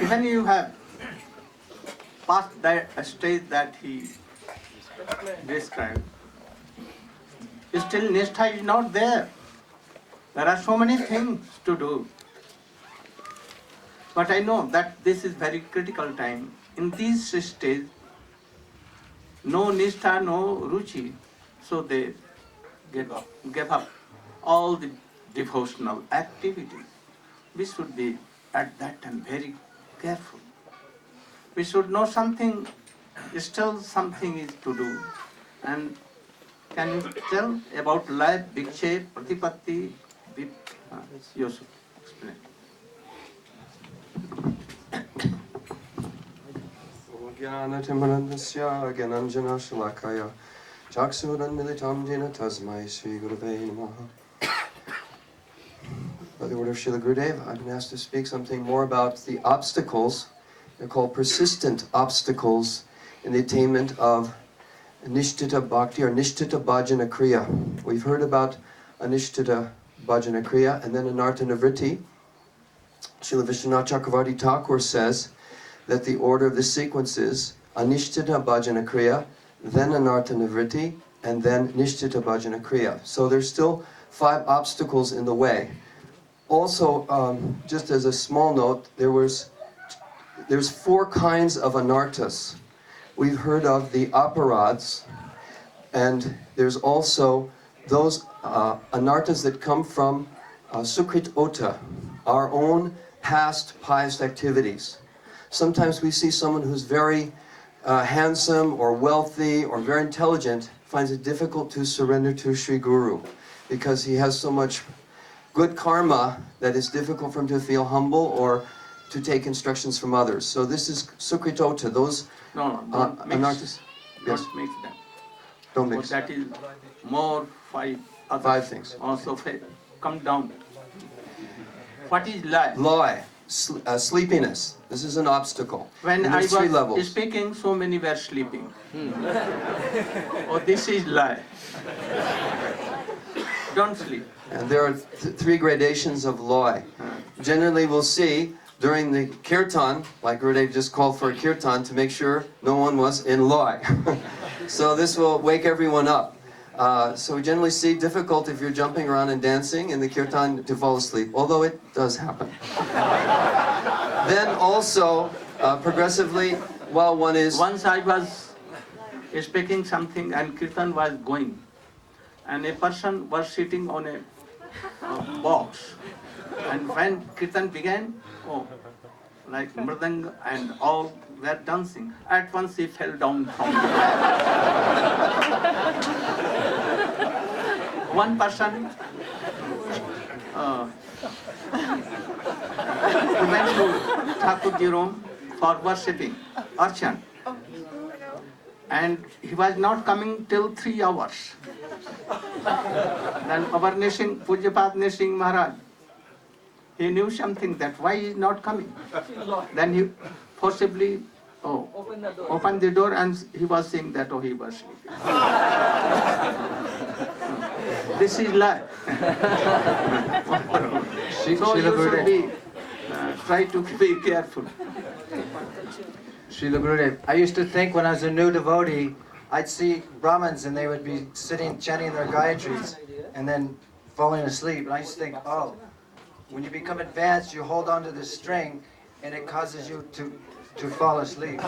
Even you have passed that stage that he described, still Nishtha is not there. There are so many things to do. But I know that this is very critical time. In these stages, no Nishtha, no Ruchi, so they gave up all the devotional activities. We should be at that time very careful. We should know something, still something is to do. And can you tell about life, Vikshe, Pratipatti? You should explain. Jnanatimmanandasya Gyananjana Shalakaya Chaksuran Militam Jena Tasmai Sri Gurave Namaha. By the order of Srila Gurudev, I've been asked to speak something more about the obstacles. They're called persistent obstacles in the attainment of Nishtita Bhakti or Nishtita Bhajana Kriya. We've heard about Anishtita Bhajana Kriya and then Anartha Nivritti. Srila Vishwanath Chakravarti Thakur says that the order of the sequence is Anishtita Bhajana Kriya, then Anartha Nivritti, and then Nishtita Bhajana Kriya. So there's still 5 obstacles in the way. Also, just as a small note, there's 4 kinds of anarthas. We've heard of the aparads, and there's also those anarthas that come from Sukrit Ota, our own past pious activities. Sometimes we see someone who's very handsome or wealthy or very intelligent finds it difficult to surrender to Sri Guru because he has so much good karma that it's difficult for him to feel humble or to take instructions from others. So this is Sukritota, those don't mix. anarthas. Yes. Don't mix them. Don't mix. That is more 5 others. 5 things. Also come down. What is lie? Lie, sleepiness. This is an obstacle. When and I there's 3 was levels. speaking, so many were sleeping. Oh, this is lie. Don't sleep. And there are 3 gradations of lie. Generally, we'll see during the kirtan, like Gurudev just called for a kirtan to make sure no one was in lie. So this will wake everyone up. So we generally see difficult if you're jumping around and dancing in the kirtan to fall asleep, although it does happen. Then also, progressively, while one is... Once I was speaking something and kirtan was going, and a person was sitting on a box, and when kirtan began, like mridang and all were dancing, at once he fell down from the one person he went to Thakurji room for worshipping, Archan, and he was not coming till 3 hours. Then our Pujyapat Nishing Maharaj, he knew something that why he is not coming. Then he forcibly opened the door and he was saying that he was sleeping. This is lie. So you should be, try to be careful. Srila Gurudev, I used to think when I was a new devotee, I'd see Brahmins and they would be sitting chanting their Gayatris and then falling asleep. And I used to think, oh, when you become advanced, you hold on to the string and it causes you to fall asleep.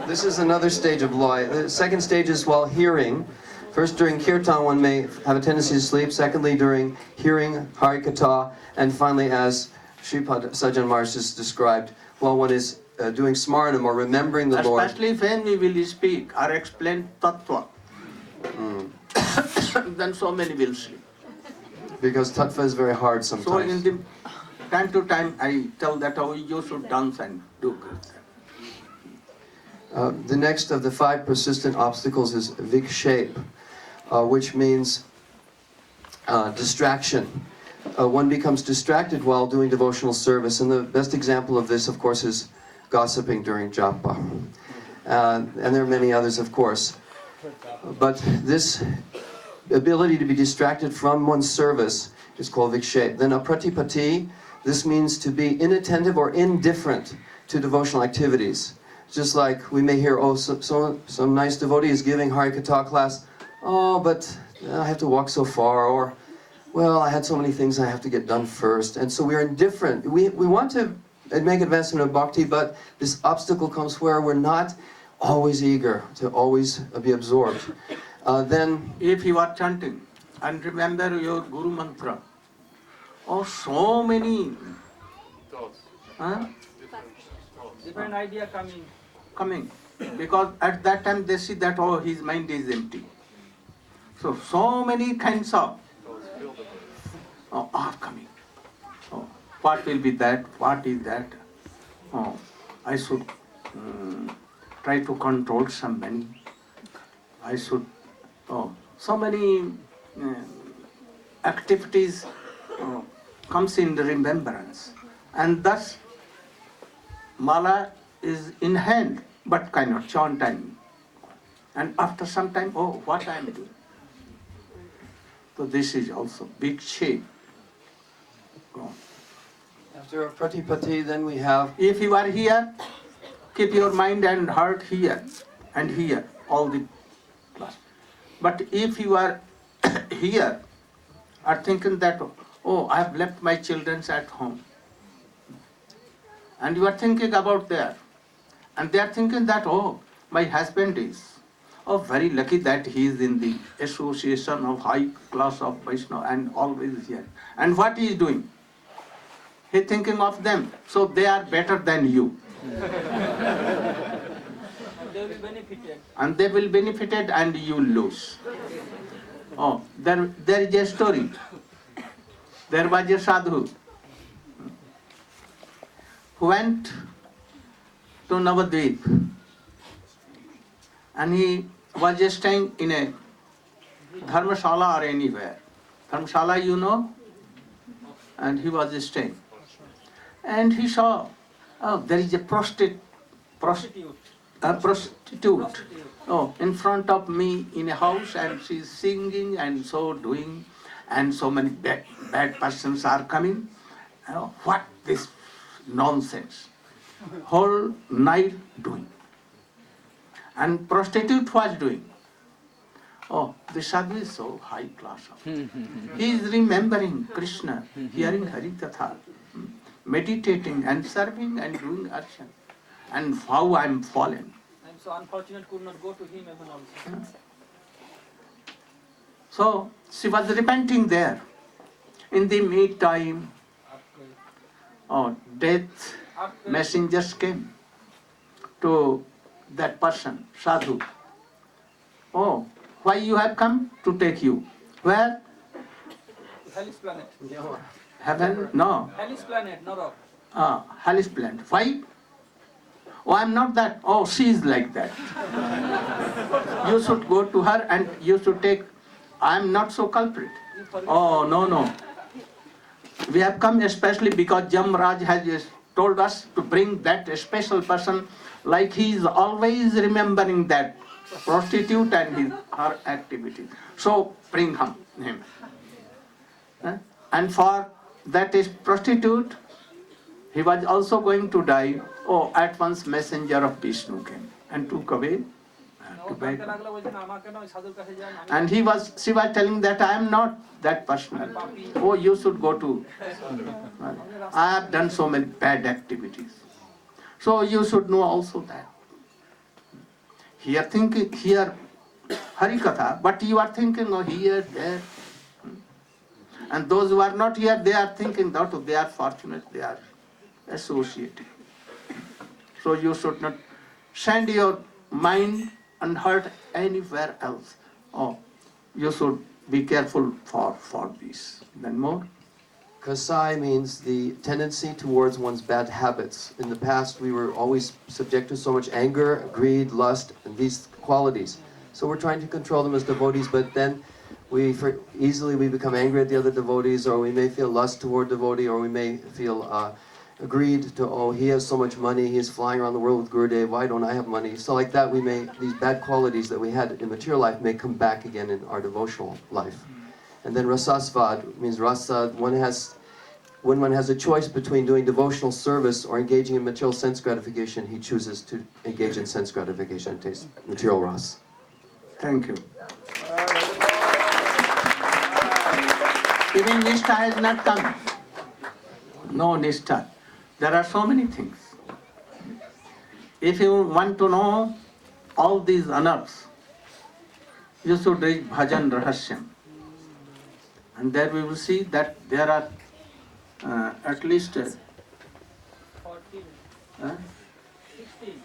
This is another stage of lie. The second stage is while hearing. First, during kirtan, one may have a tendency to sleep. Secondly, during hearing Harikatha. And finally, as Sripad Sajjan Maharaj has described, while one is doing smarnam or remembering the Lord. Especially when we will speak or explain tattva. Then so many will sleep. Because tattva is very hard So sometimes. in the time to time I tell that you should dance and do good. The next of the 5 persistent obstacles is vikshepa, which means distraction. One becomes distracted while doing devotional service, and the best example of this, of course, is gossiping during japa. And there are many others, of course. But this ability to be distracted from one's service is called vikshep. Then apratipati, this means to be inattentive or indifferent to devotional activities. Just like we may hear, oh, some nice devotee is giving Harikatha class, oh, but I have to walk so far, or, well, I had so many things I have to get done first. And so we are indifferent. We want to make advancement of bhakti, but this obstacle comes where we're not always eager to always be absorbed. Then, if you are chanting and remember your Guru mantra, oh, so many different idea coming, because at that time they see that, oh, his mind is empty. So many kinds of are coming. Oh, what will be that? What is that? Oh, I should try to control somebody. I should. Oh, so many activities comes in the remembrance, and thus mala is in hand but cannot chant time. And after some time, oh, what I am doing? So this is also big shame. after pratipati, then we have If you are here, keep your mind and heart here and here, all the class. But if you are here, are thinking that, oh, I have left my children at home, and you are thinking about there, and they are thinking that, oh, my husband is, oh, very lucky that he is in the association of high class of Vaishnava and always here. And what he is doing? He thinking of them, so they are better than you. they will be benefited. And they will benefit it and you lose. Oh, there is a story. There was a sadhu who went to Navadvip, and he was staying in a dharmashala or anywhere. Dharmashala, you know? And he was staying. And he saw, oh, there is a prostitute. Oh, in front of me in a house, and she's singing and so doing, and so many bad persons are coming. What this nonsense? Whole night doing. And prostitute was doing. Oh, the sadhu is so high class. He is remembering Krishna, hearing Harikatha, meditating and serving and doing action. And how I am fallen. I am so unfortunate, could not go to him even also. So she was repenting there. In the meantime, oh, death messengers came to that person, sadhu. Oh, why you have come? To take you. Where? Hellish planet. Heaven? No. Hellish planet, Nara. Hellish planet. Why? Oh, I'm not that. Oh, she is like that. You should go to her and you should take. I'm not so culprit. Oh, no. We have come especially because Jamraj has told us to bring that special person, like he is always remembering that prostitute and her activity. So bring him. And for that is prostitute, he was also going to die. Oh, at once messenger of Vishnu came and took away to bed. And she was telling that I am not that person. Oh, you should go to. I have done so many bad activities. So you should know also that. Here Harikatha, but you are thinking, oh, here, there. And those who are not here, they are thinking that they are fortunate, they are associated. So you should not send your mind and heart anywhere else. Oh, you should be careful for this. Then more. kasai means the tendency towards one's bad habits. In the past, we were always subject to so much anger, greed, lust, and these qualities. So we're trying to control them as devotees, but then easily we become angry at the other devotees, or we may feel lust toward devotee, or we may feel agreed to, oh, he has so much money, he's flying around the world with Gurudev, why don't I have money? So like that, these bad qualities that we had in material life may come back again in our devotional life. And then rasasvad means rasa, when one has a choice between doing devotional service or engaging in material sense gratification, he chooses to engage in sense gratification and taste material ras. Thank you. Even Nishtha has not come. No Nishtha. There are so many things. If you want to know all these anarths, you should read Bhajan Rahasyam. And there we will see that there are at least 14, 16.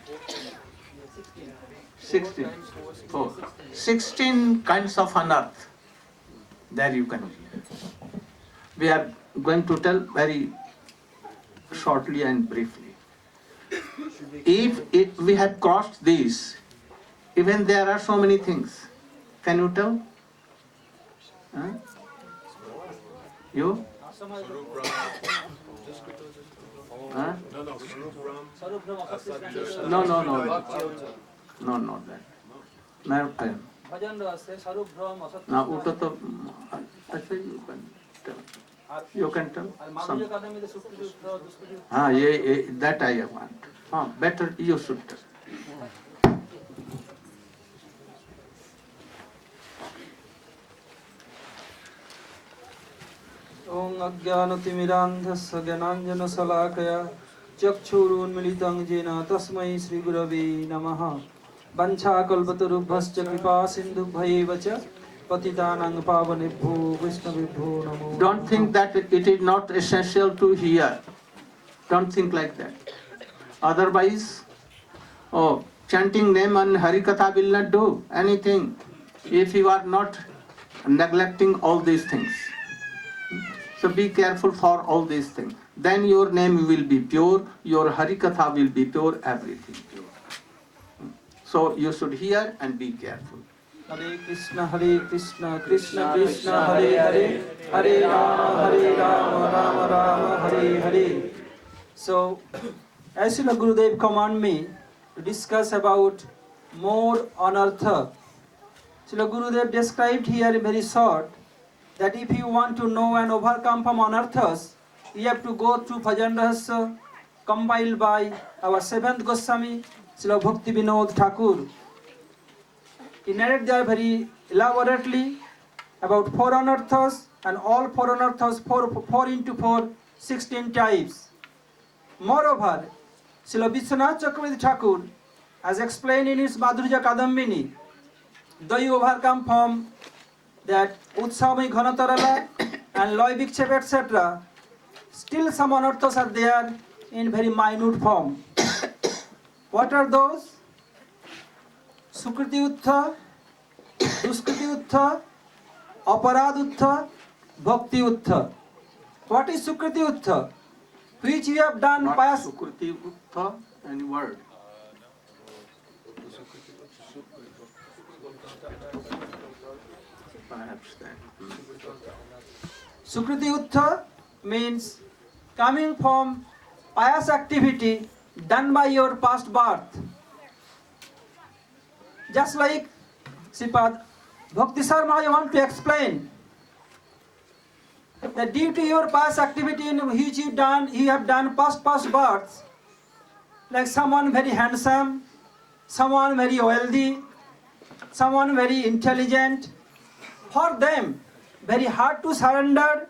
16. 16 kinds of unearth. There you can hear. We are going to tell very shortly and briefly. If we have crossed these, even there are so many things. Can you tell? Huh? You? Huh? No, not that. Narayan. Bhajan Rahasya, Sarup Braham, Asat Now, Uttato, I say you can tell. You can tell. Some. Maharaja Kadami, the Sukriti Uttara, Duskriti Ah, that I want. Better you should tell. Om Ajnanatimirandhasya Gyananjana Salakaya Chakshurunmilitam Jena Tasmai Sri Gurave Namaha Vancha Kalpatarubhascha Kripa Sindhubhayeva Cha Patitanang Pavanebho Vaishnavibho Namo. Don't think that it is not essential to hear. Don't think like that. Otherwise, chanting name and Harikatha will not do anything if you are not neglecting all these things. So be careful for all these things. Then your name will be pure, your Harikatha will be pure, everything pure. So you should hear and be careful. Hare Krishna, Krishna Krishna, Hare Hare, Hare Rama, Rama Rama, Hare Hare. So, as Srila Gurudev command me to discuss about more anartha, Srila Gurudev described here in very short that if you want to know and overcome from anarthas, you have to go through Bhajan Rahasya compiled by our seventh Goswami, Srila Bhakti Vinod Thakur. He narrated there very elaborately about 4 anarthas, and all 4 anarthas, 4 into 4, 16 types. Moreover, Srila Vishwanath Chakravarti Thakur has explained in his Madhurya Kadambini, though you overcome from that Utsamai Ghanatarala and Loy Vikshep, etc., still some anarthas are there in very minute form. What are those? Sukriti Uttha, Duskriti Uttha, Aparad Uttha, Bhakti Uttha. What is Sukriti Uttha? Which you have done Not past. Sukriti Uttha, any word. Perhaps that. Sukriti Uttha means coming from pious activity done by your past birth. Just like Sripad Bhakti Sarma, I want to explain that due to your past activity in which you have done past births, like someone very handsome, someone very wealthy, someone very intelligent, for them very hard to surrender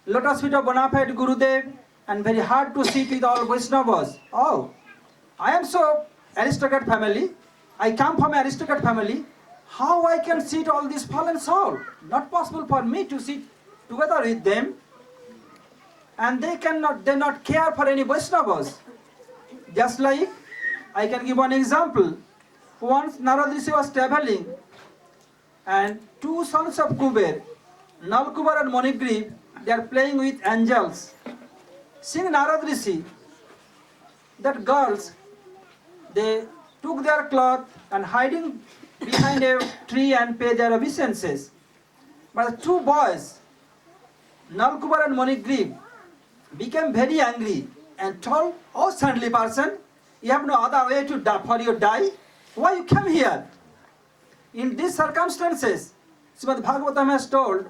lotus feet of bona fide Gurudev and very hard to sit with all Vaishnavas. Oh, I am so aristocrat family, I come from aristocrat family, how I can sit all this fallen soul? Not possible for me to sit together with them. And they not care for any Vaishnavas. Just like, I can give one example. Once Narad Rishi was traveling, and 2 sons of Kuber, Nalkubar and Monigriv, they are playing with angels. Seeing Narad Rishi, that girls, they took their cloth and hiding behind a tree and pay their obeisances. But the 2 boys, Nalkubar and Monigriv, became very angry and told, "Oh, saintly person, you have no other way to die for your die. Why you came here?" In these circumstances, Srimad Bhagavatam has told,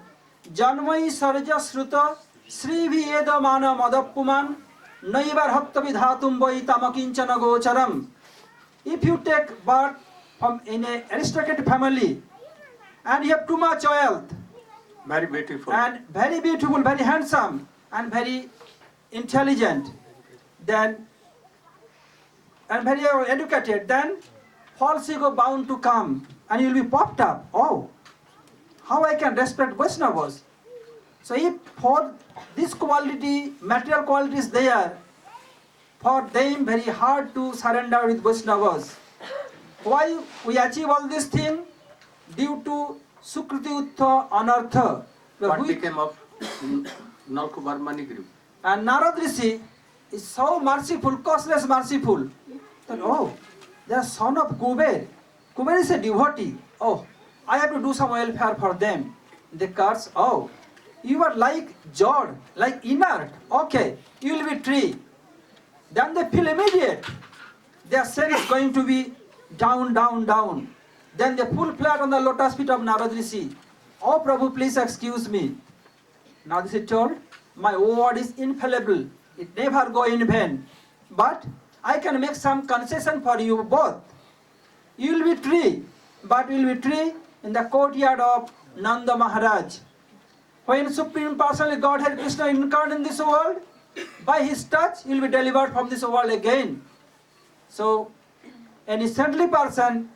"Janmai sarja sruta Sri Vyeda mana madappuman naivar hatta vidhatum vai tamakinchana gocharam." If you take birth from in an aristocratic family and you have too much wealth Very beautiful. and very beautiful, very handsome and very intelligent, then and very educated, then false ego bound to come and you will be popped up. Oh, how I can respect Vaishnavas? So if for this quality, material quality is there, for them very hard to surrender with Vaishnavas. Why we achieve all this thing? Due to Sukriti Uttha Anartha. What We- became of Nalkumar Manigriv? And Narad Rishi is so merciful, causeless merciful. That, oh, they are son of Kuber. Kuber is a devotee. Oh, I have to do some welfare for them. They curse, oh, you are like Jod, like inert. Okay, you will be tree. Then they feel immediate. Their sin is going to be down, down, down. Then they pull flat on the lotus feet of Narad Rishi. Oh, Prabhu, please excuse me. Now this is told, my word is infallible. It never go in vain. But I can make some concession for you both. You will be tree, but you will be tree in the courtyard of Nanda Maharaj. When Supreme Personality Godhead Krishna incarnate in this world, by his touch, you will be delivered from this world again. So, any saintly person,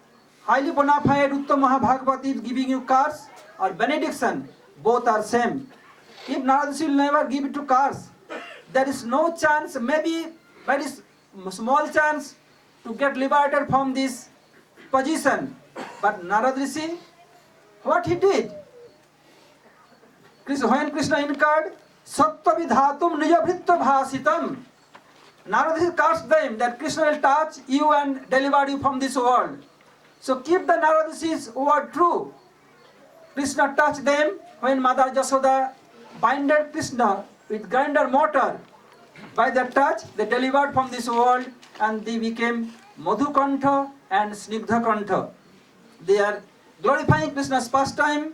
highly bona fide Uttam Mahabhagavati is giving you curse or benediction, both are same. If Narad will never give it to curse, there is no chance, maybe very small chance to get liberated from this position. But Narad Rishi, what he did? When Krishna incarnate, Sattva vidhatum nijabhritta bhasitam. Narad Rishi cursed them that Krishna will touch you and deliver you from this world. So keep the Narad Rishi's word true. Krishna touched them when Mother Jasoda binded Krishna with grinder mortar. By that touch, they delivered from this world and they became Madhukantha and Snigdhakantha. They are glorifying Krishna's pastime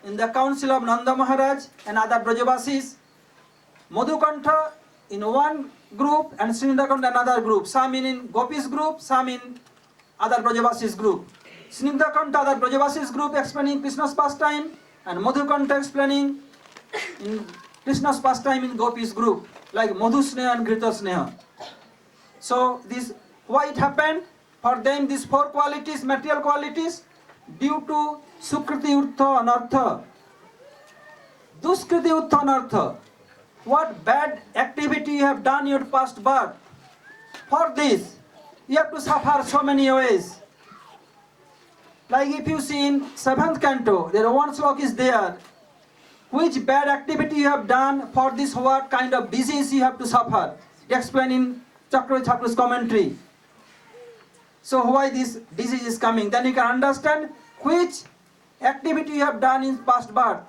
in the council of Nanda Maharaj and other Brajavasis. Madhukantha in one group and Snigdhakantha another group. Some in Gopis group, some in other Brajavasis group. Snigdhakantha other Brajavasis group explaining Krishna's pastime and Madhukantha explaining in Krishna's pastime in Gopis group, like Madhu Sneha and Ghrita Sneha. So this, why it happened? For them these four qualities, material qualities, due to Sukriti Urtha Anartha. Duskriti Urtha Anartha. What bad activity you have done in your past birth. For this, you have to suffer so many ways. Like if you see in 7th canto, there one slok is there. Which bad activity you have done, for this what kind of disease you have to suffer. Explain in Chakravarti Thakur's commentary. So why this disease is coming? Then you can understand which activity you have done in past birth.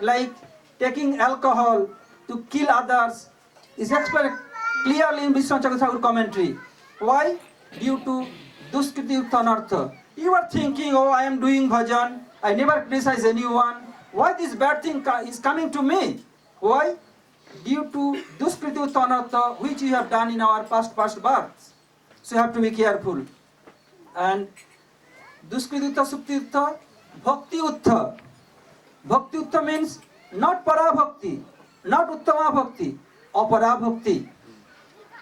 Like taking alcohol to kill others is explained clearly in Vishnu Chakravarti Thakur's commentary. Why? Due to Duskriti Uttanartha. You are thinking, oh, I am doing bhajan, I never criticize anyone. Why this bad thing is coming to me? Why? Due to Duskriti Uttanartha, which you have done in our past births. So you have to be careful. And Duskriti Utta, Sukti Utta, Bhakti Utta. Bhakti Utta means not Para Bhakti, not Uttama Bhakti, Apara Bhakti.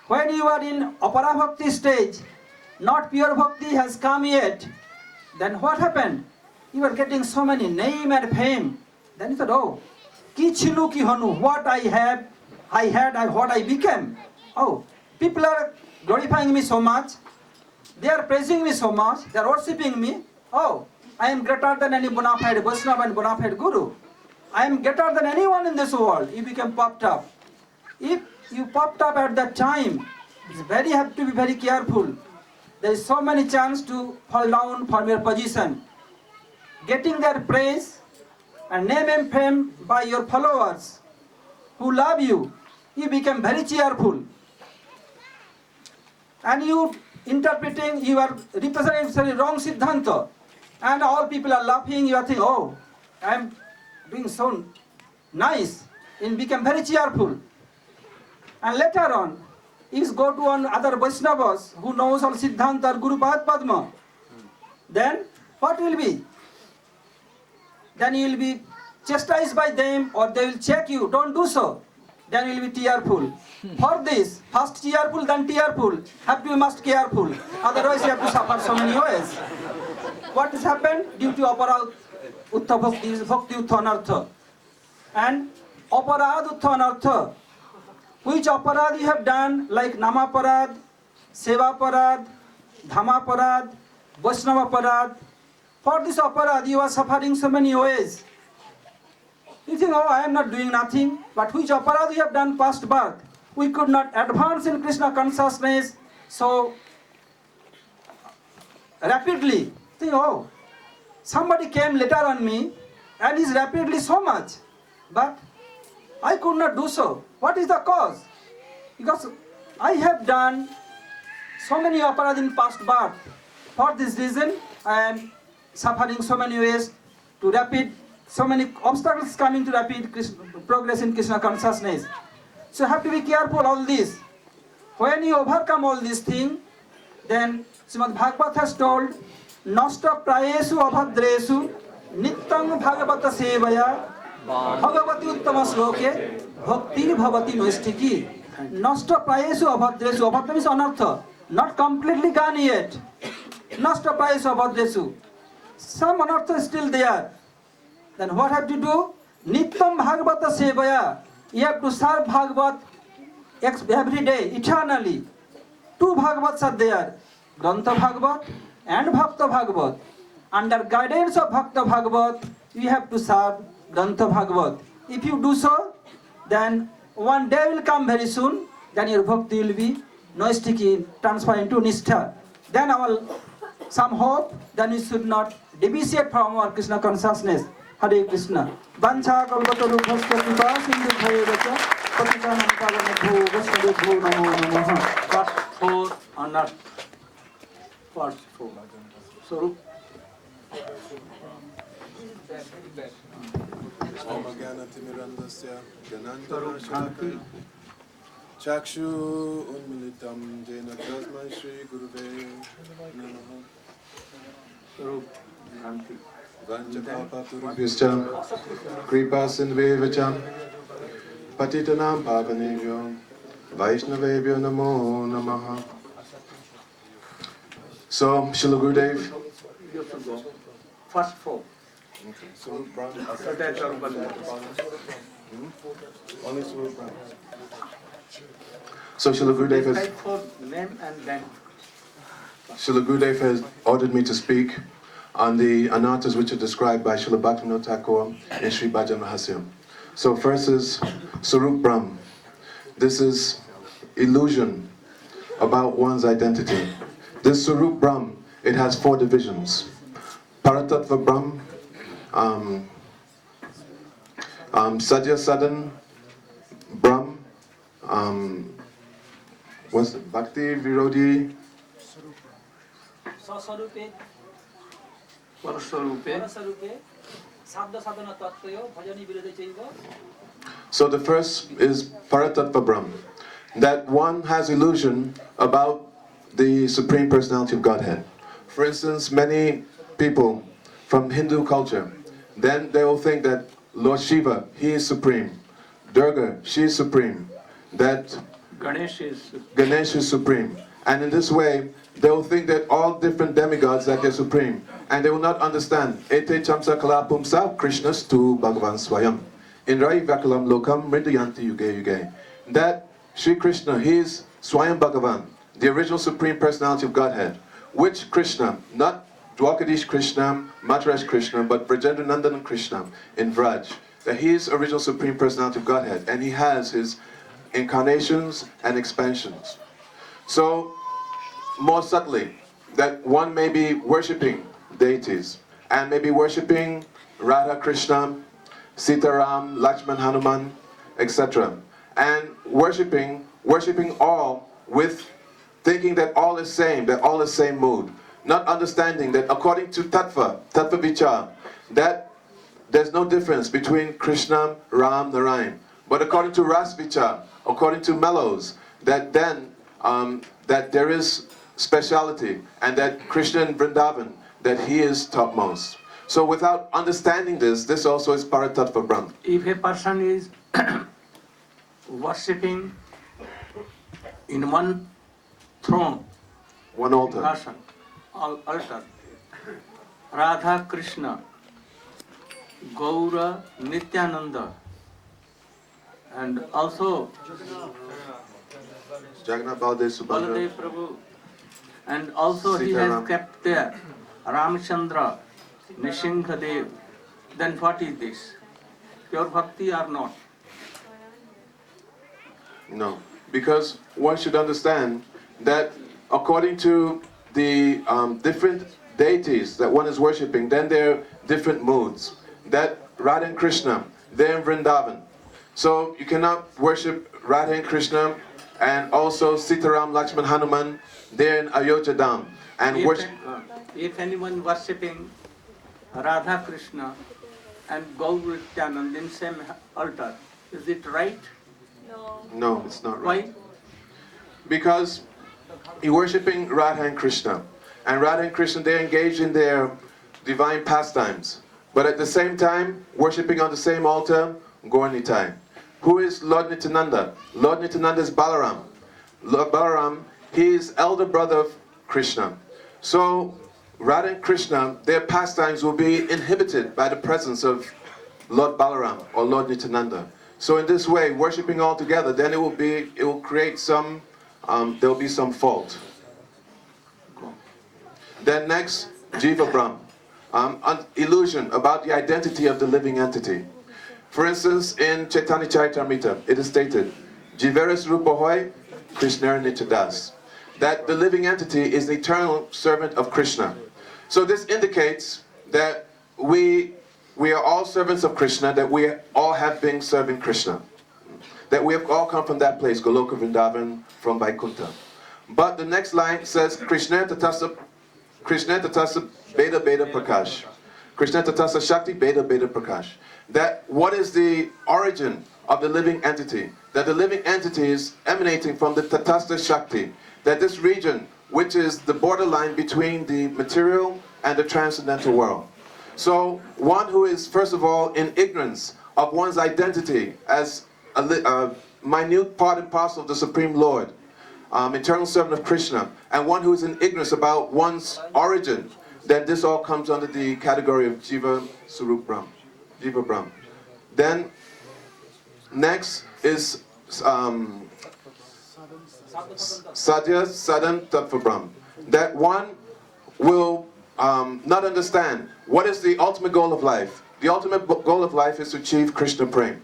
When you are in Apara Bhakti stage, not pure Bhakti has come yet, then what happened? You are getting so many name and fame. Then you thought, oh, ki chinu ki hanu, what I had, what I became. Oh, people are glorifying me so much, they are praising me so much, they are worshipping me. Oh, I am greater than any bona fide Vaishnava and bona fide Guru. I am greater than anyone in this world. You become popped up. If you popped up at that time, you have to be very careful. There is so many chance to fall down from your position. Getting their praise and name and fame by your followers who love you, you become very cheerful. and you interpreting, you are representing very wrong Siddhanta, and all people are laughing, you are thinking, oh, I am doing so nice, and become very cheerful. And later on, you go to one other Vaishnavas who knows all Siddhanta or Guru Padma, then what will be? Then you will be chastised by them, or they will check you, don't do so. Then you will be tearful. For this, first tearful, then tearful. Have to be must careful. Otherwise you have to suffer so many ways. What has happened? Due to aparad uttha bhakti, bhakti uttha anartha. And aparad uttha anartha. Which aparad you have done, like nama parad, seva parad, dhama parad, vaishnava parad. For this aparad you are suffering so many ways. You think, oh, I am not doing nothing. But which aparad we have done past birth? We could not advance in Krishna consciousness so rapidly. Think, oh, somebody came later on me and is rapidly so much. But I could not do so. What is the cause? Because I have done so many aparad in past birth. For this reason, I am suffering so many ways to rapid, so many obstacles coming to rapid progress in Krishna consciousness. So you have to be careful all this. When you overcome all these things, then Srimad Bhagavad has told, Nasta prayesu abhadresu nityam bhagavata sevaya bhagavati uttama sloke bhaktir bhavati noistiki. Nasta prayesu abhadresu. Abhadra means anartha. Not completely gone yet. Nasta prayesu abhadresu. Some anartha is still there. Then what have to do? Nityam bhagavata sevaya. You have to serve Bhagavat every day, eternally. Two Bhagavats are there, Grantha Bhagavat and Bhakta Bhagavat. Under guidance of Bhakta Bhagavat, you have to serve Grantha Bhagavat. If you do so, then one day will come very soon, then your bhakti will be noistiki, transfer into nishtha. Then our some hope, then we should not deviate from our Krishna consciousness. Hare Krishna. Vancha kalpataru bhasta kripa sindhu bhayevacha patitanam pavanabho vaishnavebho namo namaha. First four on earth. First four. Swarup. Omagyanatimirandasya Ganantarashakaya Chakshu Unmilitam Jena Tasmai Shri Guruve Namaha. Swarup. Granthi. Vanchakapapurubhyascha Kripa Sindhuvevacha Patitanam Pavanebhyo Vaishnavebhyo Namo Namaha. So, Srila Gurudev. You should go. First four. Swarup Brahma. Only Swarup Brahma. So Srila Gurudev has Type for name and then. Srila Gurudev has ordered me to speak on the anarthas which are described by Srila Bhaktivinoda Thakur in Sri Bhajan Rahasya. So first is Swarup Brahm. This is illusion about one's identity. This Swarup Brahm, it has four divisions. Paratattva Brahm, Sadhya Sadhan Brahm, what's it? Bhakti Virodhi, Saswarupe, Paraswarupe. Paraswarupe, Sadha Sadhana Tattvayo, Bhajani Virodhi Chaiva. So the first is Paratattva Brahm, that one has illusion about the Supreme Personality of Godhead. For instance, many people from Hindu culture, then they will think that Lord Shiva, he is supreme. Durga, she is supreme. That Ganesh is. Ganesh is supreme. And in this way, they will think that all different demigods that they're supreme. And they will not understand. Ete chamsa kala pumsa Krishnas tu Bhagavan Swayam. In Rai Vakalam Lokam Mridayanti Yuge Yuge. That Sri Krishna, he is Swayam Bhagavan, the original Supreme Personality of Godhead. Which Krishna? Not Dwakadish Krishna, Maharaj Krishna, but Brajendra Nandan Krishna in Vraj. That he is original Supreme Personality of Godhead. And he has his incarnations and expansions. So, more subtly, that one may be worshipping deities, and may be worshipping Radha Krishna, Sitaram, Lakshman Hanuman, etc. And worshipping all with thinking that all is same, that all is same mood, not understanding that according to Tattva Vichar, that there's no difference between Krishna, Ram, Narayan. But according to Ras Vichar, according to mellows, that then that there is speciality, and that Krishna in Vrindavan, that he is topmost. So without understanding this also is Paratattva Brahma. If a person is worshipping in one throne, One altar. person, altar, Radha Krishna, Gaura Nityananda, and also Jagannath Baladev Subhadra. Baladev Prabhu, and also he has Sitaram. kept there Ramchandra, Nishingadev. Then what is this? Pure bhakti or not? No, because one should understand that according to the different deities that one is worshipping, then there are different moods. That Radha and Krishna, they're in Vrindavan. So you cannot worship Radha and Krishna and also Sitaram, Lakshman, Hanuman, they're in Ayodhya Dham. And worship. If anyone worshipping Radha Krishna and Gaur Nityananda in same altar, is it right? No, it's not right. Why? Because you're worshipping Radha and Krishna. And Radha and Krishna, they engage in their divine pastimes. But at the same time, worshipping on the same altar, Gaur Nitai. Who is Lord Nityananda? Lord Nityananda is Balaram. Lord Balaram, he is elder brother of Krishna. So Radha and Krishna, their pastimes will be inhibited by the presence of Lord Balaram or Lord Nityananda. So in this way, worshipping all together, then it will create some, there will be some fault. Then next, Jiva Brahm, an illusion about the identity of the living entity. For instance, in Chaitanya Charitamrita, it is stated, Jiveras Rupa Hoy, Krishna Nityadas, that the living entity is the eternal servant of Krishna. So this indicates that we are all servants of Krishna, that we all have been serving Krishna. That we have all come from that place, Goloka Vrindavan, from Vaikuntha. But the next line says, Krishna Tatasa Beda Beda Prakash. Krishna Tatasa Shakti Beda Beda Prakash. That what is the origin of the living entity? That the living entity is emanating from the Tatasta Shakti. That this region, which is the borderline between the material and the transcendental world. So one who is first of all in ignorance of one's identity as a minute part and parcel of the Supreme Lord, eternal servant of Krishna, and one who is in ignorance about one's origin, then this all comes under the category of Jiva Sarup Brahm, Jiva Brahm. Then next is Sadhya Sadhan Tattva Brahm. That one will not understand what is the ultimate goal of life. The ultimate goal of life is to achieve Krishna Prem.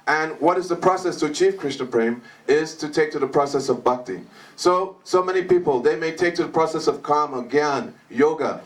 And what is the process to achieve Krishna Prem is to take to the process of bhakti. So many people, they may take to the process of karma, gyan, yoga,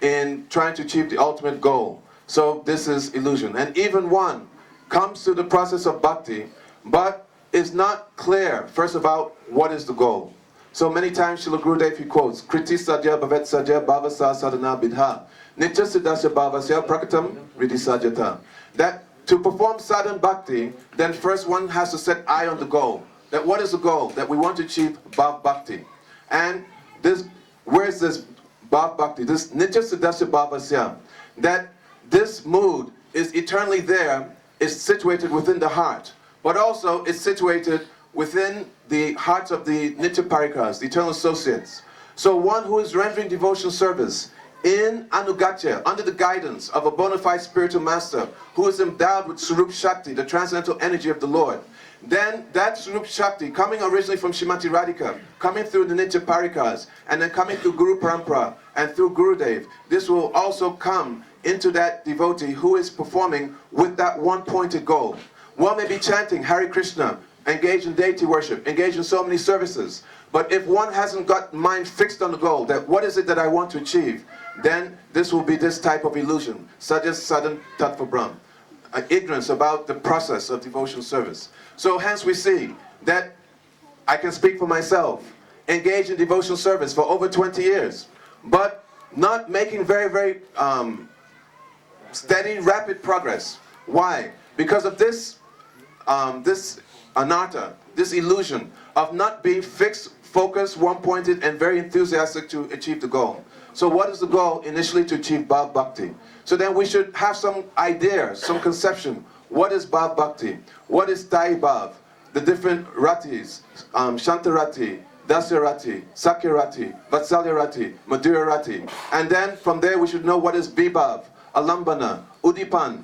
in trying to achieve the ultimate goal. So this is illusion. And even one comes to the process of bhakti, but is not clear first about what is the goal. So many times Srila Gurudev, he quotes, Kriti Sadhya Bhavet Sadhya Bhavasa Sadhana Bidha Nitya Siddhasya Bhavasya Prakatam Riddhi Sadyata. That to perform sadhan bhakti, then first one has to set eye on the goal. That what is the goal? That we want to achieve bhav bhakti. And this, where is this bhav bhakti? This Nitya Siddhasya Bhavasya. That this mood is eternally there, is situated within the heart, but also is situated within the hearts of the Nitya Parikas, the eternal associates. So one who is rendering devotional service in Anugatya, under the guidance of a bona fide spiritual master, who is endowed with Sarup Shakti, the transcendental energy of the Lord, then that Sarup Shakti, coming originally from Srimati Radhika, coming through the Nitya Parikas, and then coming through Guru Parampara, and through Gurudev, this will also come into that devotee who is performing with that one pointed goal. One may be chanting Hare Krishna, engaged in deity worship, engaged in so many services, but if one hasn't got mind fixed on the goal, that what is it that I want to achieve, then this will be this type of illusion, such as Sadhan Tattva Brahm, ignorance about the process of devotional service. So hence we see that I can speak for myself. engaged in devotional service for over 20 years, but not making very steady, rapid progress. Why? Because of this anatta, this illusion of not being fixed, focused, one-pointed, and very enthusiastic to achieve the goal. So what is the goal initially? To achieve Bhav Bhakti. So then we should have some idea, some conception. What is Bhav Bhakti? What is Thai Bhav? The different ratis, Shantarati, Dasya-rati, Sakya-rati, Vatsalya-rati, Madhura-rati. And then from there we should know what is Vibhav, Alambana, Udipan,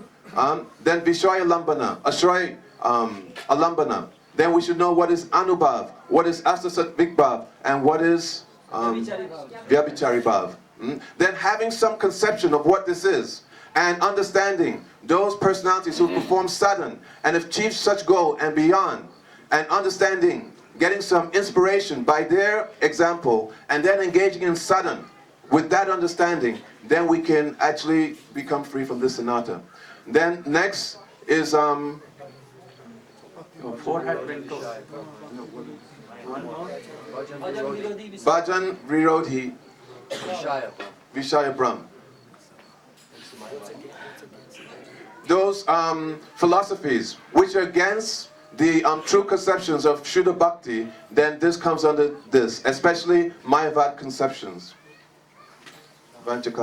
then Vishaya Lambana, Ashray Alambana. Then we should know what is Anubhav, what is Astasat Vikbhav, and what is Vyabhichari Bhav. Then having some conception of what this is, and understanding those personalities who perform sadhana and achieve such goal and beyond, and understanding, getting some inspiration by their example, and then engaging in sadhana with that understanding, then we can actually become free from this anatta. Then next is Your forehead been told. One more. Bhajan Virodhi Vishaya Brahm. Those philosophies which are against the true conceptions of Shuddha Bhakti, then this comes under this, especially Mayavad conceptions. Thank you.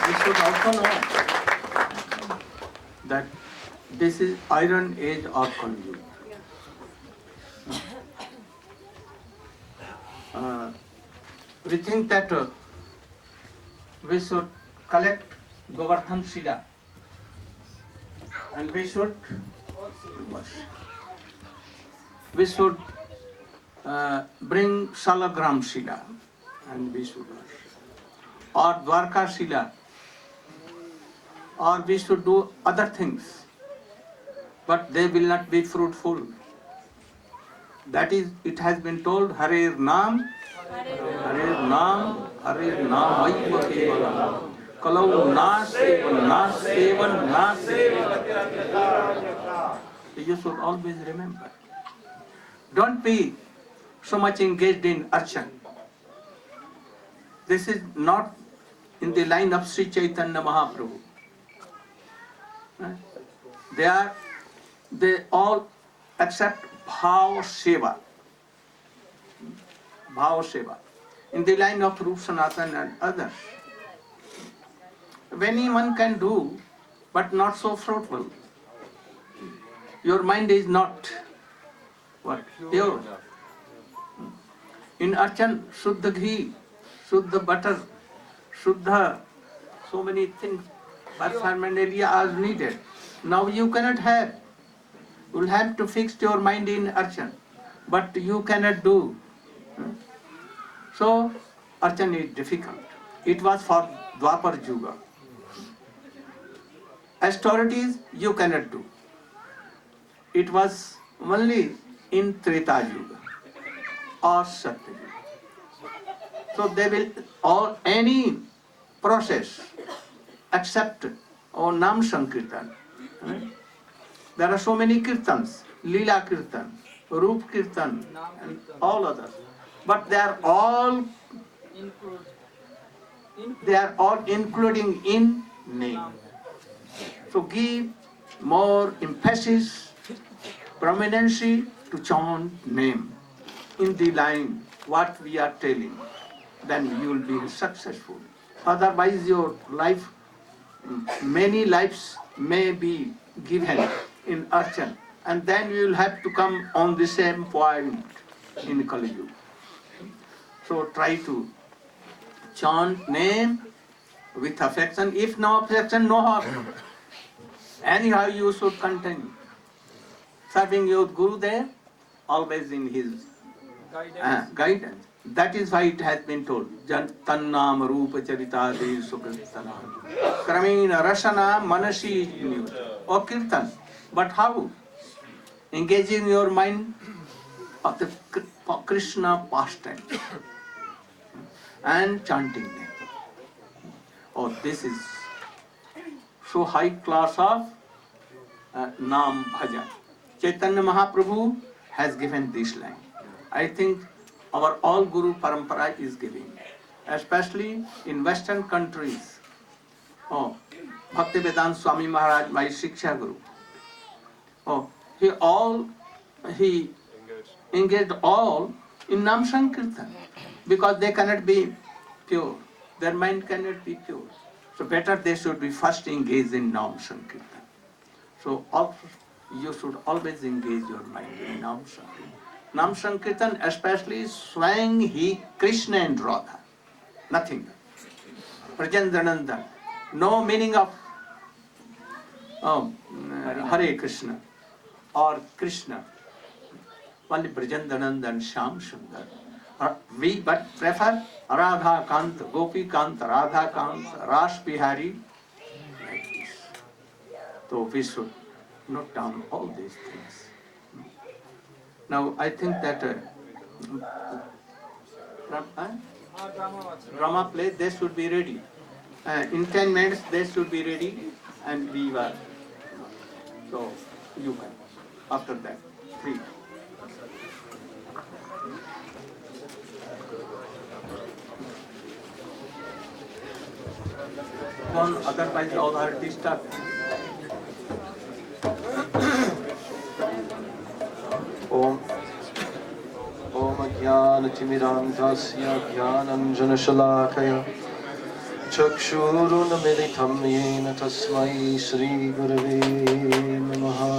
We should also know that this is Iron Age or Kali Yuga. We think that we should collect Govardhan Shila and we should bring Salagram Shila and we should or Dwarka Shila, or we should do other things, but they will not be fruitful. That is, it has been told, Harer Naam, Harer Naam, Harer Naam, Vaiva Kevalam, Kalau Nasevan. You should always remember. Don't be so much engaged in archan. This is not in the line of Sri Chaitanya Mahaprabhu. They all accept Bhav Seva. Bhav Seva. In the line of Rup Sanatan and others. Anyone can do, but not so fruitful. Your mind is not pure. In Archan, Shuddha ghee, Shuddha butter, Shuddha, so many things, paraphernalia are needed. Now you cannot have. You will have to fix your mind in Archan, but you cannot do. So, Archan is difficult. It was for Dwapar Yuga. Austerities you cannot do. It was only in Treta Yuga or Satya Yuga. So they will any process except Nam Sankirtan. There are so many kirtans, Leela Kirtan, Roop Kirtan, and all others. But they are all including in name. So give more emphasis, prominency to chant name in the line what we are telling. Then you will be successful. Otherwise your life, many lives may be given in Archan, and then you will have to come on the same point in Kali Yuga. So try to chant name with affection. If no affection, no harm. Anyhow, you should continue serving your Guru there, always in his guidance. That is why it has been told, Tannam Rupa Charita De Sukritanam Kramina Rasana Manasi or Kirtan. But how? Engaging your mind of the Krishna pastime and chanting them. Oh, this is so high class of Naam Bhajan. Chaitanya Mahaprabhu has given this line. I think our all Guru Parampara is giving, especially in Western countries. Oh, Bhaktivedanta Swami Maharaj, my Shiksha Guru. Oh, he engaged all in Nam Sankirtan because they cannot be pure. Their mind cannot be pure. So better they should be first engaged in Nam Sankirtan. So you should always engage your mind in Nam Sankirtan. Nam Sankirtan, especially swaying he Krishna and Radha. Nothing. Prajandananda. No meaning of Hare Krishna or Krishna. Only Prajandananda and Shyam Sundar. We but prefer Radha Kant, Gopi Kant, Radha Kant, Ras Bihari, like this. So we should note down all these things. Now I think that drama play, they should be ready. In 10 minutes they should be ready and we were. So you can, after that, 3. Otherwise all are disturbed. Om Jnana-timirandhasya Jnananjana-shalakaya Chakshurunamilitam yena tasmai Shri Gurave Namaha.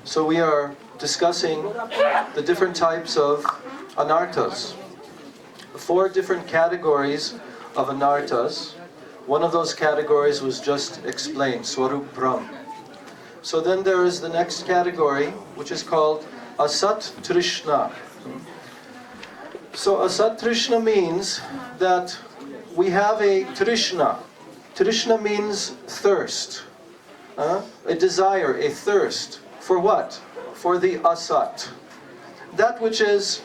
So we are discussing the different types of anarthas. 4 different categories of anarthas. One of those categories was just explained, Swarup Brahm. So then there is the next category, which is called Asat Trishna. So Asat Trishna means that we have a Trishna. Trishna means thirst, a desire, a thirst. For what? For the Asat. That which is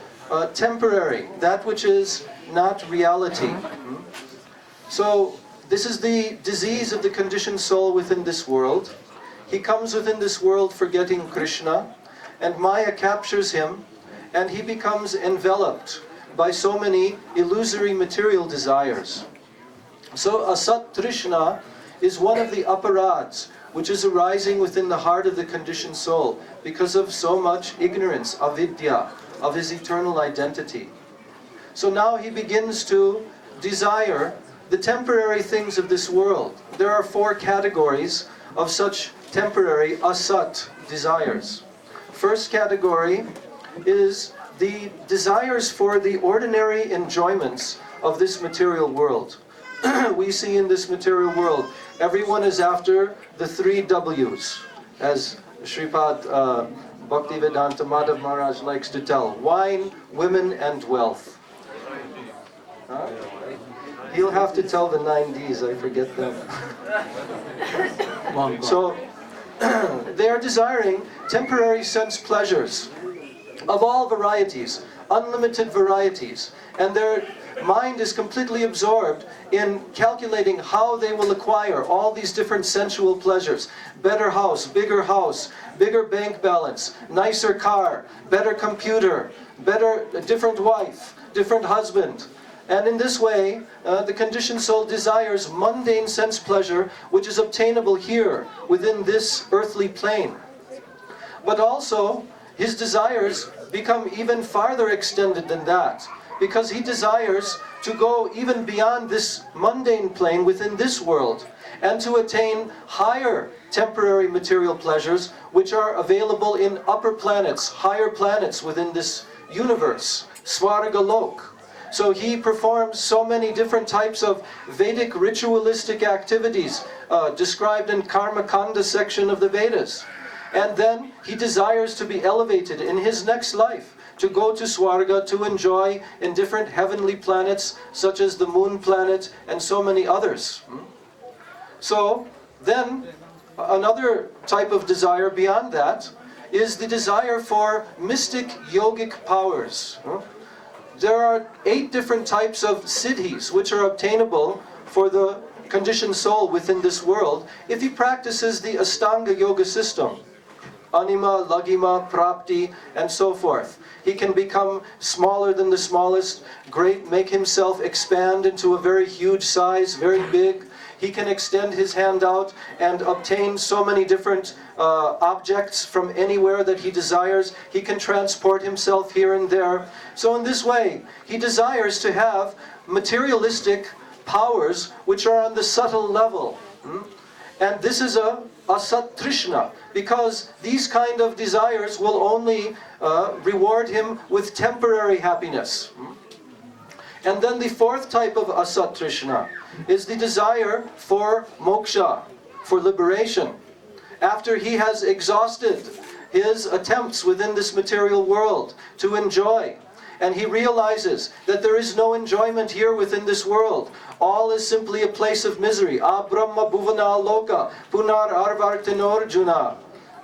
temporary, that which is not reality. So this is the disease of the conditioned soul within this world. He comes within this world forgetting Krishna, and Maya captures him, and he becomes enveloped by so many illusory material desires. So Asat Trishna is one of the aparads which is arising within the heart of the conditioned soul because of so much ignorance, avidya, of his eternal identity. So now he begins to desire the temporary things of this world. There are 4 categories of such temporary asat desires. First category is the desires for the ordinary enjoyments of this material world. We see in this material world, everyone is after the 3 W's, as Sripad Bhaktivedanta Madhav Maharaj likes to tell: wine, women, and wealth. He'll have to tell the 9 Ds, I forget them. So, they are desiring temporary sense pleasures of all varieties, unlimited varieties, and their mind is completely absorbed in calculating how they will acquire all these different sensual pleasures. Better house, bigger bank balance, nicer car, better computer, different wife, different husband. And in this way, the conditioned soul desires mundane sense pleasure, which is obtainable here, within this earthly plane. But also, his desires become even farther extended than that, because he desires to go even beyond this mundane plane within this world, and to attain higher temporary material pleasures, which are available in upper planets, higher planets within this universe, Svarga Lok. So he performs so many different types of Vedic ritualistic activities described in Karma Kanda section of the Vedas. And then he desires to be elevated in his next life, to go to Swarga, to enjoy in different heavenly planets, such as the moon planet and so many others. So then another type of desire beyond that is the desire for mystic yogic powers. There are 8 different types of siddhis which are obtainable for the conditioned soul within this world, if he practices the Astanga Yoga system, Anima, Lagima, Prapti, and so forth, he can become smaller than the smallest, make himself expand into a very huge size, very big. He can extend his hand out and obtain so many different objects from anywhere that he desires. He can transport himself here and there. So in this way, he desires to have materialistic powers which are on the subtle level. And this is a asat trishna, because these kind of desires will only reward him with temporary happiness. And then the fourth type of asat trishna is the desire for moksha, for liberation. After he has exhausted his attempts within this material world to enjoy, and he realizes that there is no enjoyment here within this world. All is simply a place of misery. Abrahma bhuvana loka punar arvartinorjuna.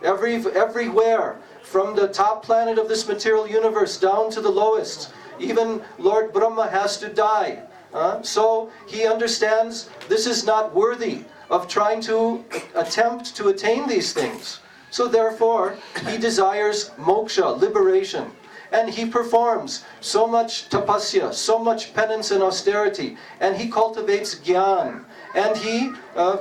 Everywhere, from the top planet of this material universe down to the lowest, even Lord Brahma has to die. So he understands this is not worthy of trying to attempt to attain these things. So therefore, he desires moksha, liberation. And he performs so much tapasya, so much penance and austerity, and he cultivates gyan. And he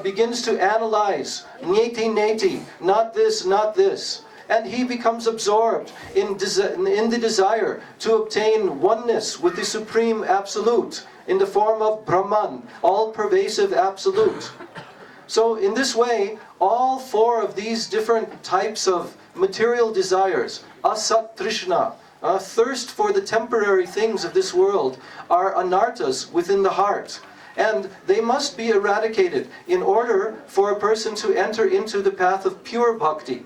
begins to analyze, neti neti, not this, not this. And he becomes absorbed in the desire to obtain oneness with the Supreme Absolute in the form of Brahman, all-pervasive Absolute. So in this way, all four of these different types of material desires, asat trishna, thirst for the temporary things of this world, are anarthas within the heart. And they must be eradicated in order for a person to enter into the path of pure bhakti.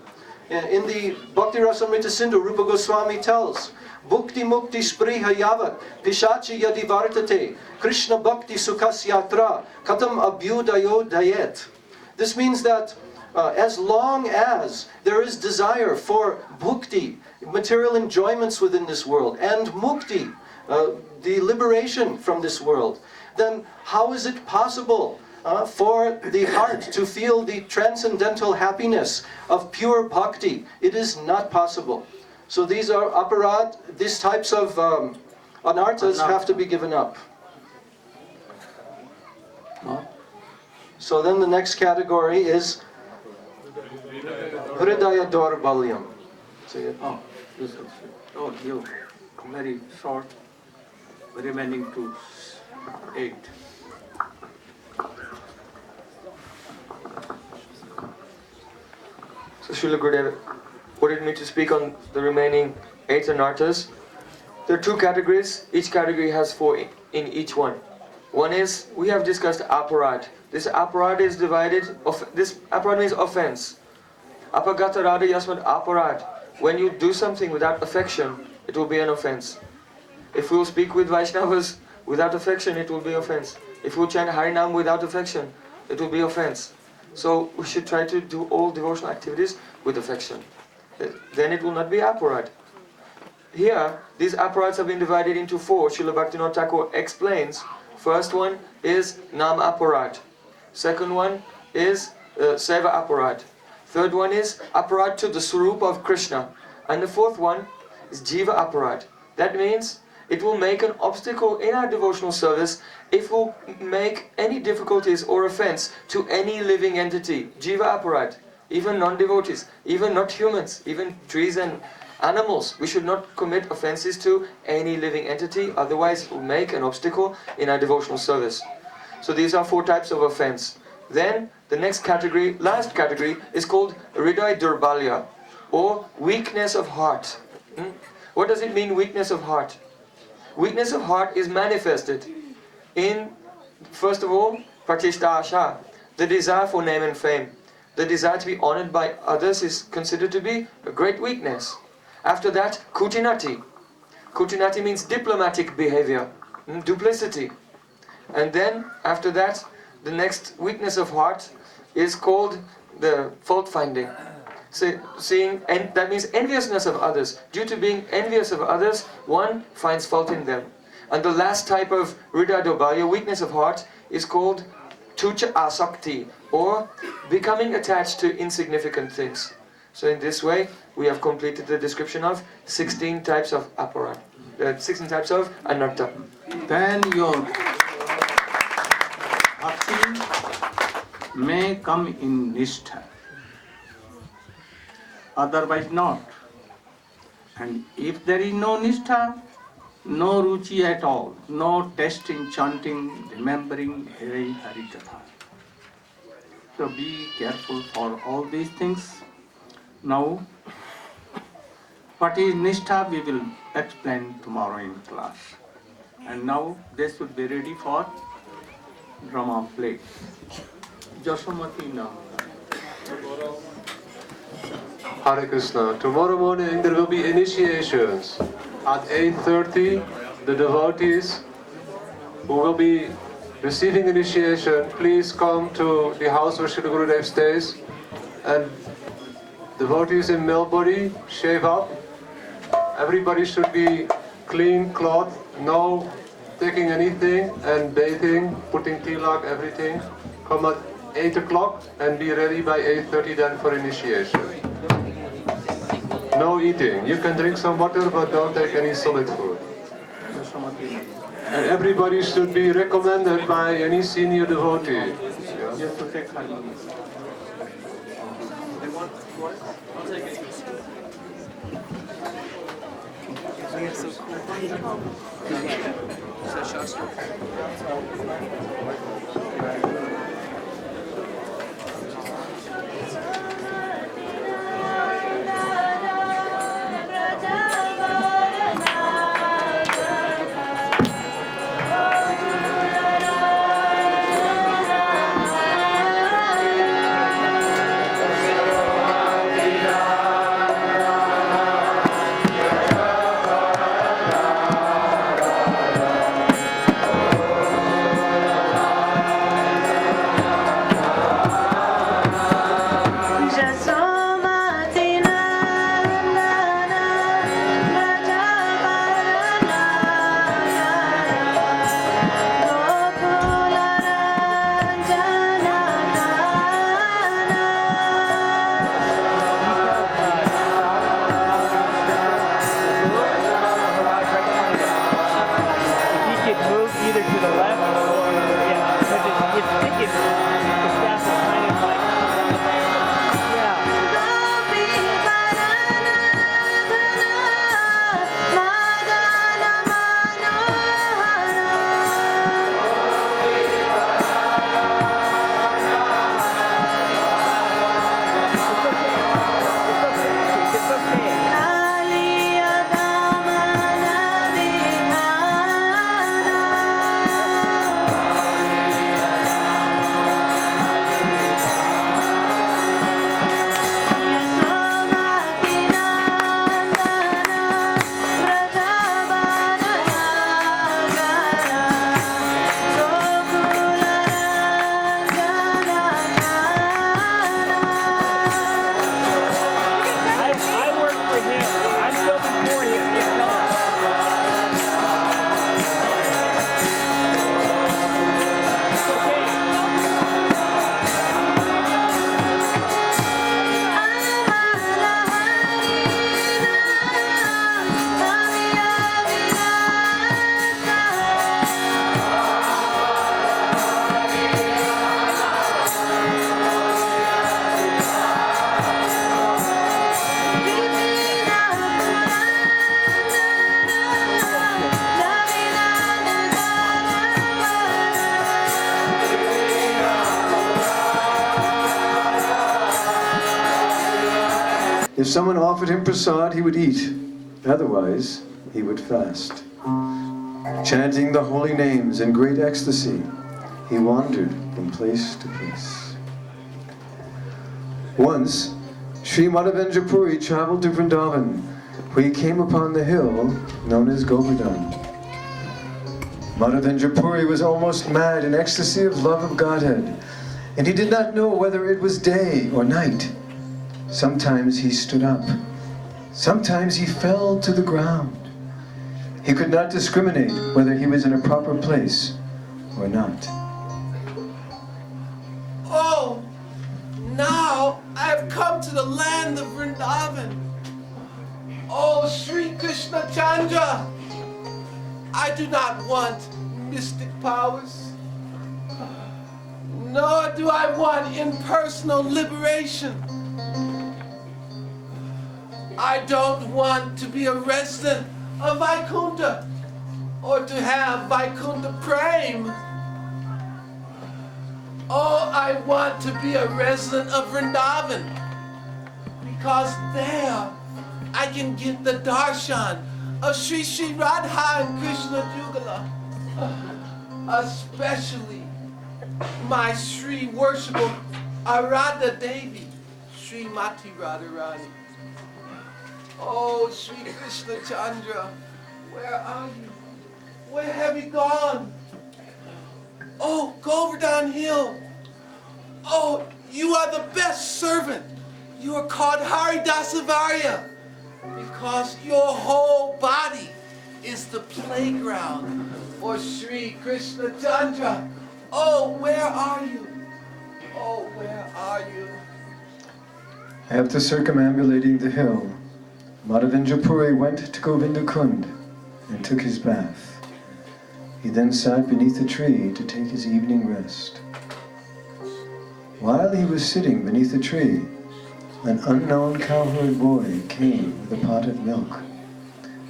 In the Bhakti Rasamrita Sindhu, Rupa Goswami tells, Bhukti mukti spriha yavat, pishachi yadi vartate, Krishna bhakti sukhas yatra, katam abhyudayo dayet. This means that as long as there is desire for bhukti, material enjoyments within this world, and mukti, the liberation from this world, then how is it possible for the heart to feel the transcendental happiness of pure bhakti? It is not possible. So these are aparad, these types of anarthas have to be given up. So then the next category is Hridaya Dorbalyam. Oh, you very short, remaining to 8. So Srila Gurudev ordered me to speak on the remaining 8 anarthas. There are 2 categories. Each category has 4 in each one. One is, we have discussed aparad. This aparad is divided, this aparad means offense. Apagata rada yasmad aparad. When you do something without affection, it will be an offense. If we will speak with Vaishnavas without affection, it will be offense. If we will chant Harinam without affection, it will be offense. So we should try to do all devotional activities with affection. Then it will not be aparad. Here, these aparads have been divided into 4. Srila Bhaktivinoda Thakur explains. First one is Nam aparad. Second one is Seva aparad. Third one is aparad to the Swarup of Krishna. And the fourth one is Jiva aparad. That means it will make an obstacle in our devotional service if we make any difficulties or offense to any living entity. Jiva aparad. Even non-devotees, even not humans, even trees and animals. We should not commit offenses to any living entity, otherwise it will make an obstacle in our devotional service. So these are 4 types of offense. Then the next category, last category, is called Hridaya Durbalya, or weakness of heart. What does it mean, weakness of heart? Weakness of heart is manifested in, first of all, Pratishta Asha, the desire for name and fame. The desire to be honored by others is considered to be a great weakness. After that, Kutinati. Kutinati means diplomatic behavior, duplicity. And then, after that, the next weakness of heart is called the fault finding. So, that means enviousness of others. Due to being envious of others, one finds fault in them. And the last type of Hridaya Durbalya, weakness of heart, is called tucha asakti, or becoming attached to insignificant things. So in this way, we have completed the description of 16 types of aparat, 16 types of anartha. Then your bhakti may come in nishtha, otherwise not. And if there is no nishtha, no ruchi at all, no taste in chanting, remembering, hearing Harikatha. So be careful for all these things. Now, what is nishtha we will explain tomorrow in class. And now this would be ready for drama play. Jashamati now. Hare Krishna. Tomorrow morning there will be initiations. At 8:30, the devotees who will be receiving initiation, please come to the house where Srila Gurudev stays. And devotees in male body, shave up. Everybody should be clean cloth, no taking anything and bathing, putting tilak, everything. Come at 8 o'clock and be ready by 8:30 then for initiation. No eating. You can drink some water, but don't take any solid food. And everybody should be recommended by any senior devotee. You have to take honey. If someone offered him prasad, he would eat. Otherwise, he would fast. Chanting the holy names in great ecstasy, he wandered from place to place. Once, Sri Madhavendra Puri traveled to Vrindavan, where he came upon the hill known as Govardhan. Madhavendra Puri was almost mad in ecstasy of love of Godhead, and he did not know whether it was day or night. Sometimes he stood up. Sometimes he fell to the ground. He could not discriminate whether he was in a proper place or not. Oh, I have come to the land of Vrindavan. Oh, Sri Krishna Chandra, I do not want mystic powers, nor do I want impersonal liberation. I don't want to be a resident of Vaikuntha or to have Vaikuntha Prem. Oh, I want to be a resident of Vrindavan, because there I can get the darshan of Sri Sri Radha and Krishna Jugala, especially my Sri worshipful Arada Devi, Sri Mati Radharani. Oh, Sri Krishna Chandra, where are you? Where have you gone? Oh, Govardhan Hill. Oh, you are the best servant. You are called Haridasavarya because your whole body is the playground for Sri Krishna Chandra. Oh, where are you? Oh, where are you? After circumambulating the hill, Madhavendra Puri went to Govinda Kund and took his bath. He then sat beneath a tree to take his evening rest. While he was sitting beneath a tree, an unknown cowherd boy came with a pot of milk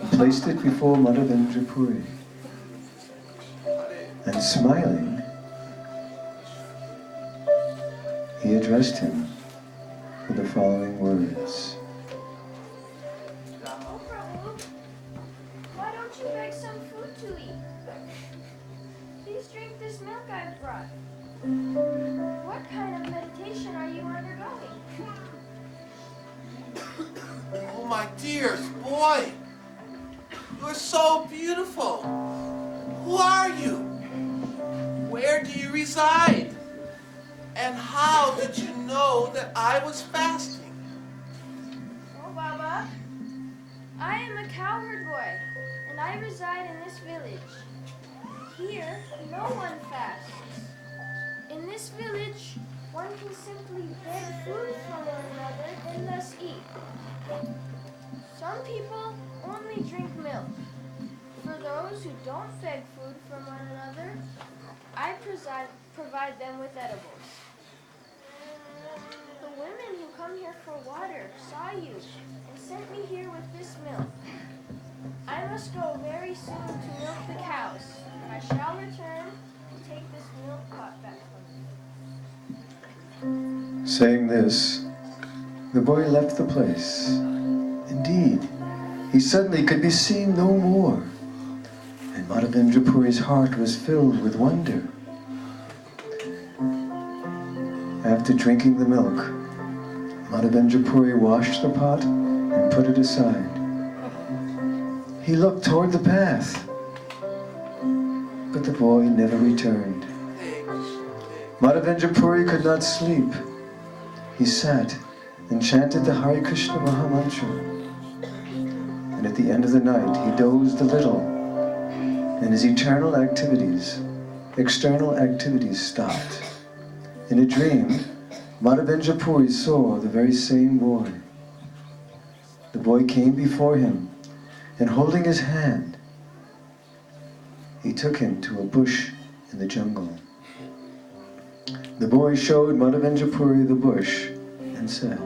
and placed it before Madhavendra Puri. And smiling, he addressed him with the following words. Why don't you beg some food to eat? Please drink this milk I've brought. What kind of meditation are you undergoing? Oh, my dear boy, you're so beautiful. Who are you? Where do you reside? And how did you know that I was fasting? Oh, Baba, I am a cowherd boy, and I reside in this village. Here, no one fasts. In this village, one can simply beg food from one another and thus eat. Some people only drink milk. For those who don't beg food from one another, I provide them with edibles. The women who come here for water saw you and sent me here with this milk. I must go very soon to milk the cows. I shall return to take this milk pot back from you. Saying this, the boy left the place. Indeed, he suddenly could be seen no more, and Madhavendra Puri's heart was filled with wonder. After drinking the milk, Madhavendra Puri washed the pot and put it aside. He looked toward the path, but the boy never returned. Madhavendra Puri could not sleep. He sat and chanted the Hare Krishna Mahamantra. And at the end of the night, he dozed a little, and his external activities stopped. In a dream, Madhavendra Puri saw the very same boy. The boy came before him, and holding his hand, he took him to a bush in the jungle. The boy showed Madhavendra Puri the bush and said,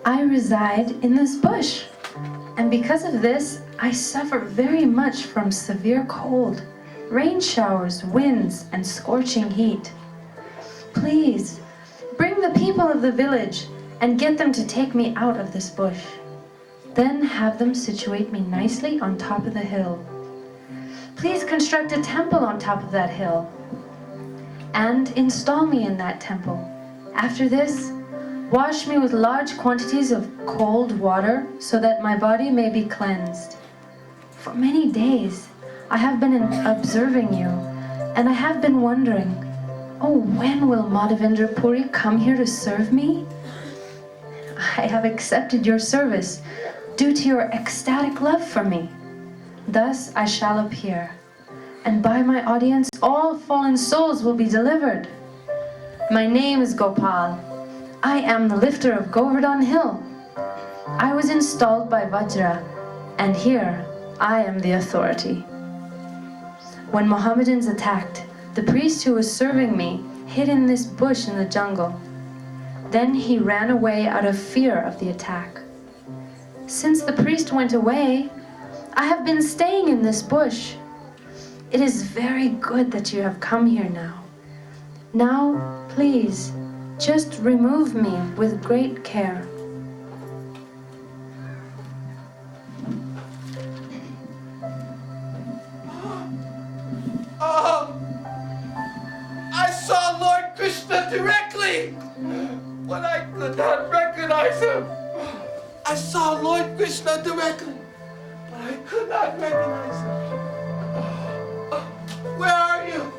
I reside in this bush, and because of this, I suffer very much from severe cold, rain showers, winds, and scorching heat. Please, bring the people of the village and get them to take me out of this bush. Then have them situate me nicely on top of the hill. Please construct a temple on top of that hill and install me in that temple. After this, wash me with large quantities of cold water so that my body may be cleansed. For many days, I have been observing you, and I have been wondering, oh, when will Madhavendra Puri come here to serve me? I have accepted your service due to your ecstatic love for me. Thus I shall appear, and by my audience all fallen souls will be delivered. My name is Gopal. I am the lifter of Govardhan Hill. I was installed by Vajra, and here I am the authority. When Mohammedans attacked, the priest who was serving me hid in this bush in the jungle. Then he ran away out of fear of the attack. Since the priest went away, I have been staying in this bush. It is very good that you have come here now. Now, please, just remove me with great care. I saw Lord Krishna directly, but I could not recognize him. I saw Lord Krishna directly, but I could not recognize him. Where are you?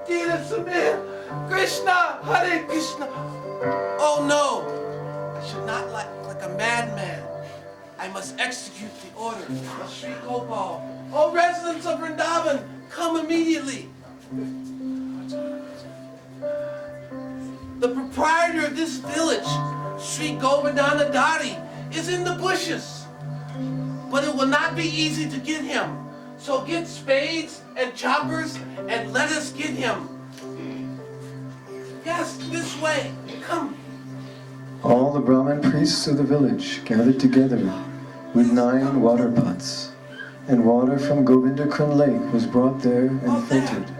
Gita Samir, Krishna, Hare Krishna. Oh no, I should not like a madman. I must execute the order of Sri Gopal. Oh, residents of Vrindavan, come immediately. The proprietor of this village, Sri Govardhanadari, is in the bushes. But it will not be easy to get him. So get spades and choppers and let us get him. Yes, this way. Come. All the Brahmin priests of the village gathered together with 9 water pots, and water from Govindakund Lake was brought there and filtered.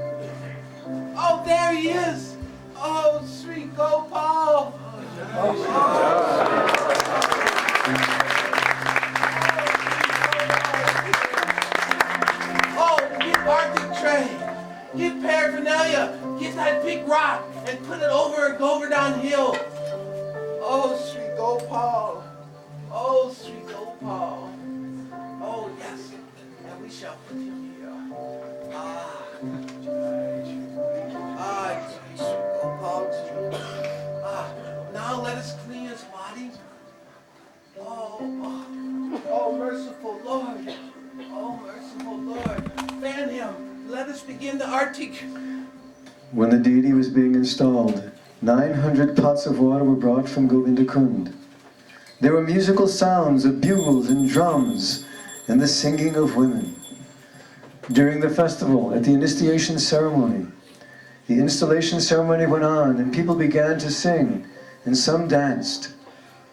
Oh, there he is. Oh, Sri Gopal. Oh, get Arctic tray. Get paraphernalia. Get that big rock and put it over Govardhan Hill. Oh, Sri Gopal. Oh, Sri Gopal. Oh, yes. And we shall put him here. Sri Gopal. Now let us clean his body. Oh, merciful Lord. Oh, merciful Lord. Fan him. Let us begin the Arctic. When the deity was being installed, 900 pots of water were brought from Govindakund. There were musical sounds of bugles and drums and the singing of women. During the festival, at the initiation ceremony, the installation ceremony went on and people began to sing and some danced.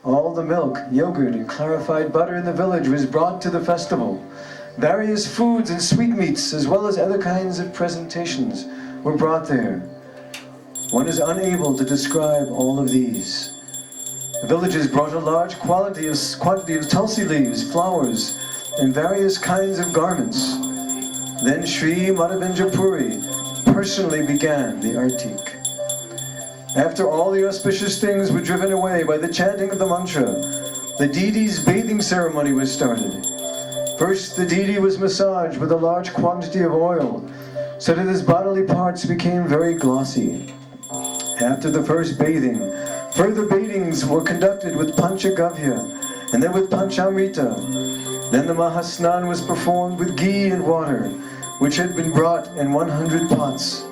All the milk, yogurt, and clarified butter in the village was brought to the festival. Various foods and sweetmeats, as well as other kinds of presentations, were brought there. One is unable to describe all of these. The villagers brought a large quantity of tulsi leaves, flowers, and various kinds of garments. Then Sri Madhavendra Puri personally began the Artik. After all the auspicious things were driven away by the chanting of the mantra, the deity's bathing ceremony was started. First, the deity was massaged with a large quantity of oil, so that his bodily parts became very glossy. After the first bathing, further bathings were conducted with Panchagavya, and then with Panchamrita. Then the Mahasnan was performed with ghee and water, which had been brought in 100 pots.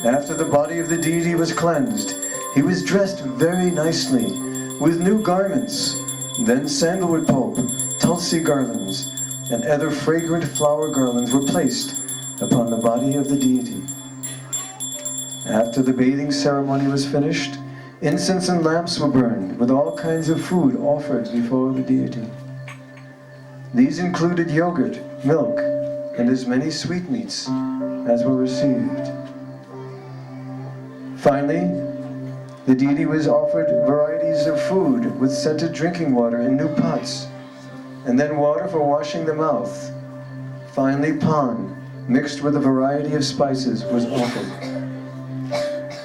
After the body of the deity was cleansed, he was dressed very nicely, with new garments. Then sandalwood pulp, tulsi garlands, and other fragrant flower garlands were placed upon the body of the deity. After the bathing ceremony was finished, incense and lamps were burned, with all kinds of food offered before the deity. These included yogurt, milk, and as many sweetmeats as were received. Finally, the deity was offered varieties of food with scented drinking water in new pots, and then water for washing the mouth. Finally, pan, mixed with a variety of spices, was offered.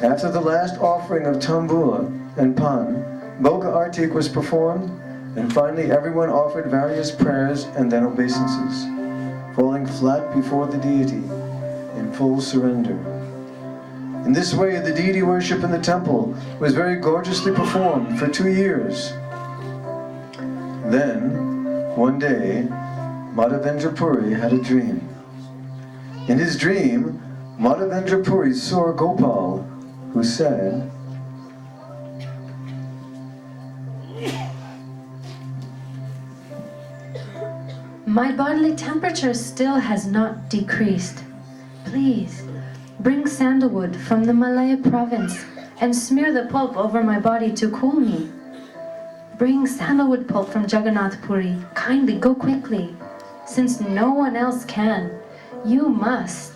After the last offering of tambula and pan, Bhoga Artik was performed, and finally everyone offered various prayers and then obeisances, falling flat before the deity in full surrender. In this way, the deity worship in the temple was very gorgeously performed for 2 years. Then, one day, Madhavendra Puri had a dream. In his dream, Madhavendra Puri saw Gopal, who said, My bodily temperature still has not decreased. Please, bring sandalwood from the Malaya province and smear the pulp over my body to cool me. Bring sandalwood pulp from Jagannath Puri. Kindly go quickly. Since no one else can, you must.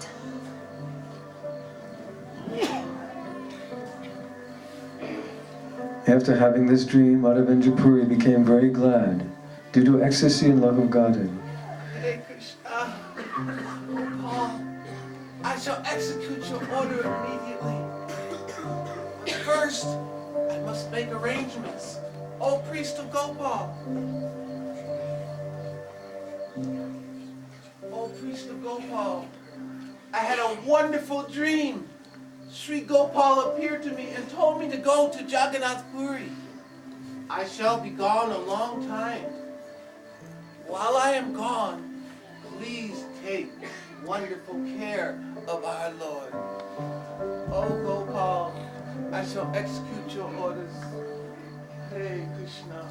After having this dream, Madhavendra Puri became very glad due to ecstasy and love of Godhead. Hey Krishna, Gopal, I shall execute your order immediately. But first, I must make arrangements. O priest of Gopal. O priest of Gopal, I had a wonderful dream. Sri Gopal appeared to me and told me to go to Jagannath Puri. I shall be gone a long time. While I am gone, please take wonderful care of our Lord. Oh Gopal, I shall execute your orders. Hare Krishna.